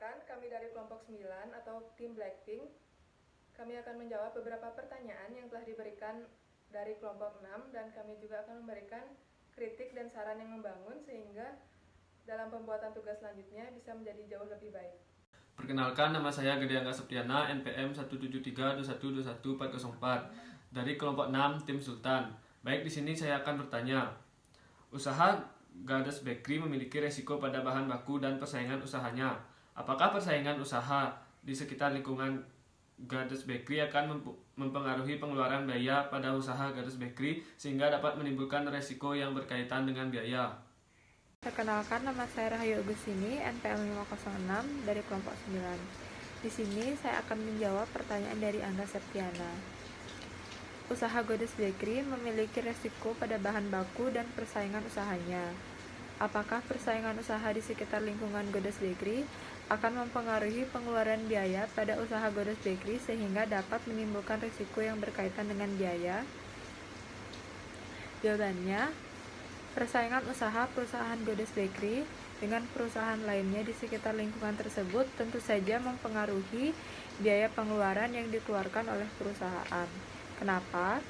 Perkenalkan, kami dari kelompok 9 atau tim Blackpink. Kami akan menjawab beberapa pertanyaan yang telah diberikan dari kelompok 6 dan kami juga akan memberikan kritik dan saran yang membangun sehingga dalam pembuatan tugas selanjutnya bisa menjadi jauh lebih baik. Perkenalkan, nama saya Gede Angga Septiana, NPM 173212144 dari kelompok 6 tim Sultan. Baik, di sini saya akan bertanya. Usaha Gades Bakery memiliki resiko pada bahan baku dan persaingan usahanya. Apakah persaingan usaha di sekitar lingkungan Gades Bakery akan mempengaruhi pengeluaran biaya pada usaha Gades Bakery sehingga dapat menimbulkan resiko yang berkaitan dengan biaya? Perkenalkan, nama saya Rahayu Agustini, NPM 506 dari kelompok 9. Di sini saya akan menjawab pertanyaan dari Angga Septiana. Usaha Gades Bakery memiliki resiko pada bahan baku dan persaingan usahanya. Apakah persaingan usaha di sekitar lingkungan Gades Bakery akan mempengaruhi pengeluaran biaya pada usaha Gades Bakery sehingga dapat menimbulkan risiko yang berkaitan dengan biaya? Jawabannya, persaingan usaha perusahaan Gades Bakery dengan perusahaan lainnya di sekitar lingkungan tersebut tentu saja mempengaruhi biaya pengeluaran yang dikeluarkan oleh perusahaan. Kenapa?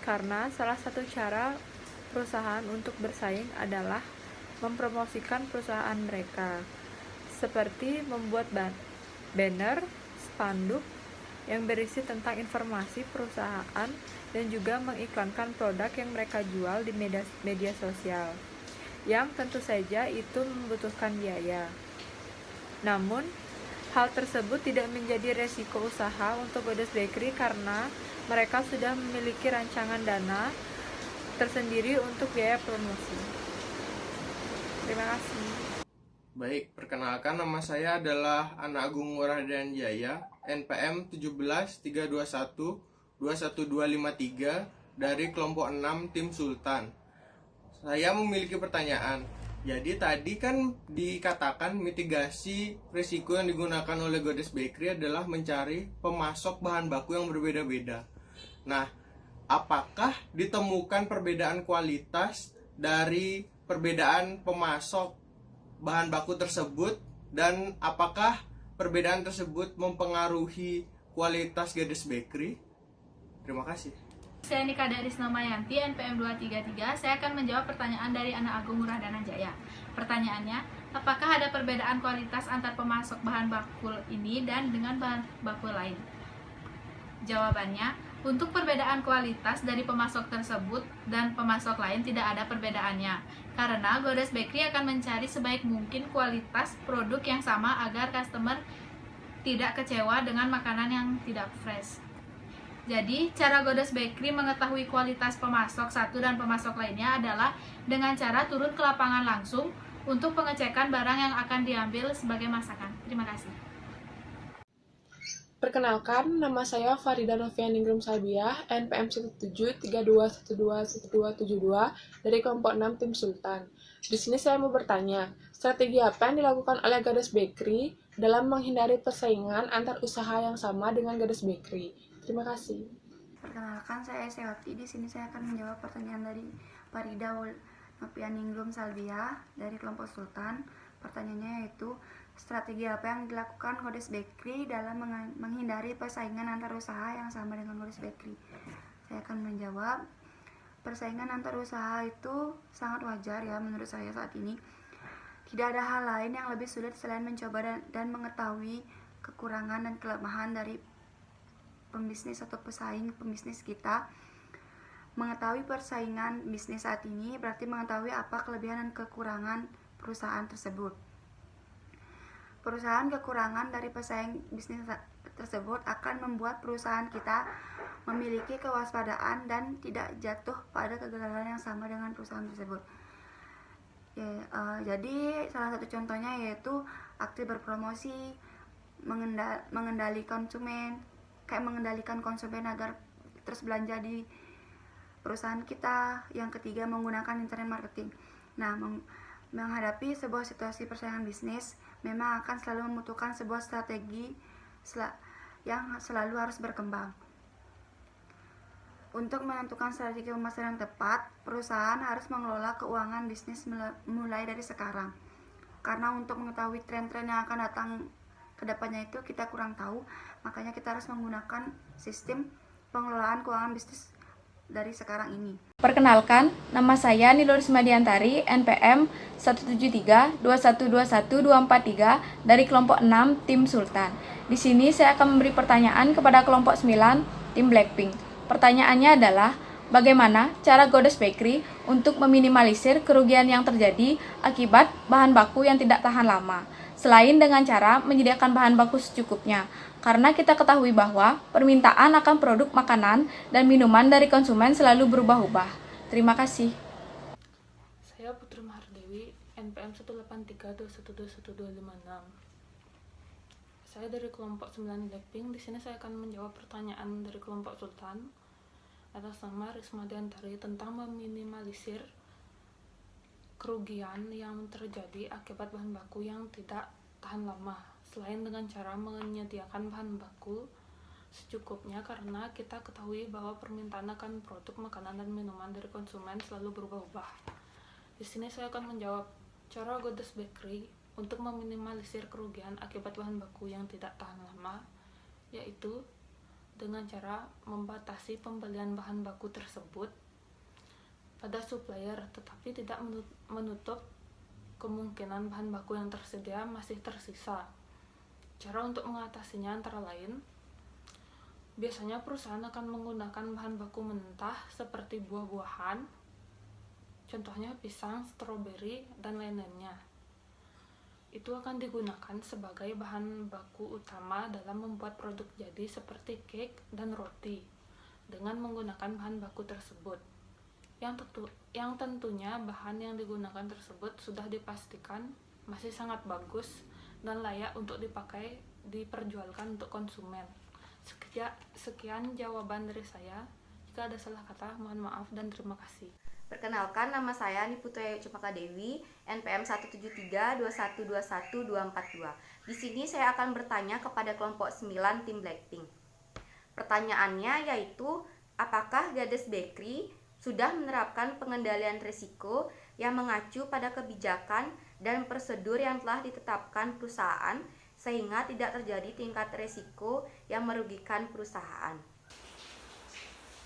Karena salah satu cara perusahaan untuk bersaing adalah mempromosikan perusahaan mereka, seperti membuat banner, spanduk yang berisi tentang informasi perusahaan dan juga mengiklankan produk yang mereka jual di media sosial, yang tentu saja itu membutuhkan biaya. Namun, hal tersebut tidak menjadi resiko usaha untuk Gades Bakery karena mereka sudah memiliki rancangan dana tersendiri untuk biaya promosi. Terima kasih. Baik, perkenalkan, nama saya adalah Ana Agung Ngurah Jaya, NPM 17321 21253 dari kelompok 6 tim Sultan. Saya memiliki pertanyaan. Jadi tadi kan dikatakan mitigasi risiko yang digunakan oleh Gades Bakery adalah mencari pemasok bahan baku yang berbeda-beda. Nah, apakah ditemukan perbedaan kualitas dari perbedaan pemasok bahan baku tersebut, dan apakah perbedaan tersebut mempengaruhi kualitas Gades Bakery? Terima kasih. Saya Nika Darisno Mayanti, NPM 233. Saya akan menjawab pertanyaan dari Ana Agung Ngurah Jaya. Pertanyaannya, apakah ada perbedaan kualitas antar pemasok bahan baku ini dan dengan bahan baku lain? Jawabannya, untuk perbedaan kualitas dari pemasok tersebut dan pemasok lain tidak ada perbedaannya, karena Gades Bakery akan mencari sebaik mungkin kualitas produk yang sama agar customer tidak kecewa dengan makanan yang tidak fresh. Jadi, cara Gades Bakery mengetahui kualitas pemasok satu dan pemasok lainnya adalah dengan cara turun ke lapangan langsung untuk pengecekan barang yang akan diambil sebagai masakan. Terima kasih. Perkenalkan, nama saya Farida Novianingrum Salbiah, NPM 17321212272 dari kelompok 6 tim Sultan. Di sini saya mau bertanya, strategi apa yang dilakukan oleh Gades Bakery dalam menghindari persaingan antar usaha yang sama dengan Gades Bakery? Terima kasih. Perkenalkan, saya Sewati. Di sini saya akan menjawab pertanyaan dari Farida Novianingrum Salbiah dari kelompok Sultan. Pertanyaannya yaitu, strategi apa yang dilakukan Gades Bakery dalam menghindari persaingan antar usaha yang sama dengan Gades Bakery? Saya akan menjawab, persaingan antar usaha itu sangat wajar ya menurut saya saat ini. Tidak ada hal lain yang lebih sulit selain mencoba dan mengetahui kekurangan dan kelemahan dari pembisnis atau pesaing pembisnis kita. Mengetahui persaingan bisnis saat ini berarti mengetahui apa kelebihan dan kekurangan perusahaan tersebut. Perusahaan kekurangan dari pesaing bisnis tersebut akan membuat perusahaan kita memiliki kewaspadaan dan tidak jatuh pada kegagalan yang sama dengan perusahaan tersebut. Jadi salah satu contohnya yaitu aktif berpromosi, mengendalikan konsumen agar terus belanja di perusahaan kita. Yang ketiga, menggunakan internet marketing. Nah, menghadapi sebuah situasi persaingan bisnis memang akan selalu membutuhkan sebuah strategi yang selalu harus berkembang. Untuk menentukan strategi pemasaran yang tepat, perusahaan harus mengelola keuangan bisnis mulai dari sekarang. karena untuk mengetahui tren-tren yang akan datang ke depannya itu kita kurang tahu, makanya kita harus menggunakan sistem pengelolaan keuangan bisnis dari sekarang ini. Perkenalkan, nama saya Nilurisma Diantari, NPM 17321212243 dari kelompok 6 tim Sultan. Di sini saya akan memberi pertanyaan kepada kelompok 9 tim Blackpink. Pertanyaannya adalah, bagaimana cara Goddess Bakery untuk meminimalisir kerugian yang terjadi akibat bahan baku yang tidak tahan lama, selain dengan cara menyediakan bahan baku secukupnya, karena kita ketahui bahwa permintaan akan produk makanan dan minuman dari konsumen selalu berubah-ubah. Terima kasih. Saya Putri Mahardewi, NPM 183212156. Saya dari kelompok 9 Blackpink. Di sini saya akan menjawab pertanyaan dari kelompok Sultan atas nama Risma Diantari tentang meminimalisir kerugian yang terjadi akibat bahan baku yang tidak tahan lama, selain dengan cara menyediakan bahan baku secukupnya, karena kita ketahui bahwa permintaan akan produk makanan dan minuman dari konsumen selalu berubah-ubah. Di sini saya akan menjawab cara Goddess Bakery untuk meminimalisir kerugian akibat bahan baku yang tidak tahan lama, yaitu dengan cara membatasi pembelian bahan baku tersebut pada supplier, tetapi tidak menutup kemungkinan bahan baku yang tersedia masih tersisa. Cara untuk mengatasinya antara lain, biasanya perusahaan akan menggunakan bahan baku mentah seperti buah-buahan, contohnya pisang, stroberi, dan lain-lainnya. Itu akan digunakan sebagai bahan baku utama dalam membuat produk jadi seperti cake dan roti dengan menggunakan bahan baku tersebut. Yang tentunya bahan yang digunakan tersebut sudah dipastikan masih sangat bagus dan layak untuk diperjualkan untuk konsumen. Sekian jawaban dari saya. Jika ada salah kata, mohon maaf dan terima kasih. Perkenalkan, nama saya Niputu Cempaka Dewi, NPM 17321212242. Di sini saya akan bertanya kepada kelompok 9 tim Blackpink. Pertanyaannya yaitu, apakah Goddess Bakery sudah menerapkan pengendalian risiko yang mengacu pada kebijakan dan prosedur yang telah ditetapkan perusahaan sehingga tidak terjadi tingkat risiko yang merugikan perusahaan?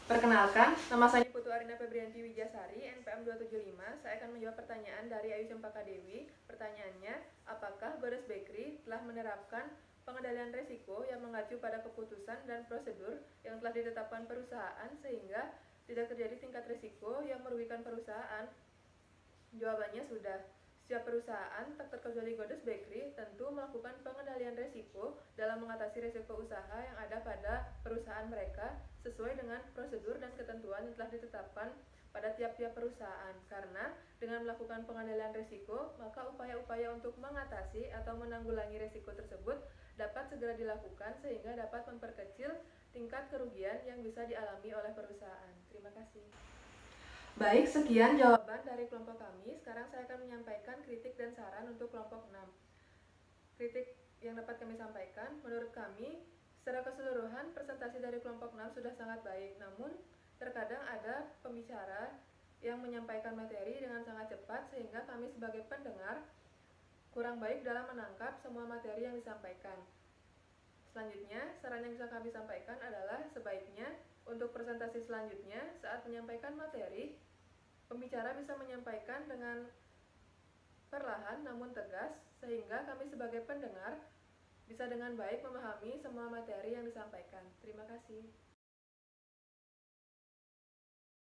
Perkenalkan, nama saya Putu Arina Febrianti Wijasari, NPM 275. Saya akan menjawab pertanyaan dari Ayu Cempaka Dewi. Pertanyaannya, apakah Goddess Bakery telah menerapkan pengendalian risiko yang mengacu pada keputusan dan prosedur yang telah ditetapkan perusahaan sehingga tidak terjadi tingkat risiko yang merugikan perusahaan? Jawabannya sudah. Setiap perusahaan, tak terkecuali Goddess Bakery, tentu melakukan pengendalian risiko dalam mengatasi risiko usaha yang ada pada perusahaan mereka sesuai dengan prosedur dan ketentuan yang telah ditetapkan pada tiap-tiap perusahaan. Karena dengan melakukan pengendalian risiko, maka upaya-upaya untuk mengatasi atau menanggulangi risiko tersebut dapat segera dilakukan sehingga dapat memperkecil tingkat kerugian yang bisa dialami oleh perusahaan. Terima kasih. Baik, sekian jawaban dari kelompok kami. Sekarang saya akan menyampaikan kritik dan saran untuk kelompok 6. Kritik yang dapat kami sampaikan, menurut kami, secara keseluruhan presentasi dari kelompok 6 sudah sangat baik. Namun, terkadang ada pembicara yang menyampaikan materi dengan sangat cepat sehingga kami sebagai pendengar kurang baik dalam menangkap semua materi yang disampaikan. Selanjutnya, saran yang bisa kami sampaikan adalah sebaiknya untuk presentasi selanjutnya saat menyampaikan materi, pembicara bisa menyampaikan dengan perlahan namun tegas sehingga kami sebagai pendengar bisa dengan baik memahami semua materi yang disampaikan. Terima kasih.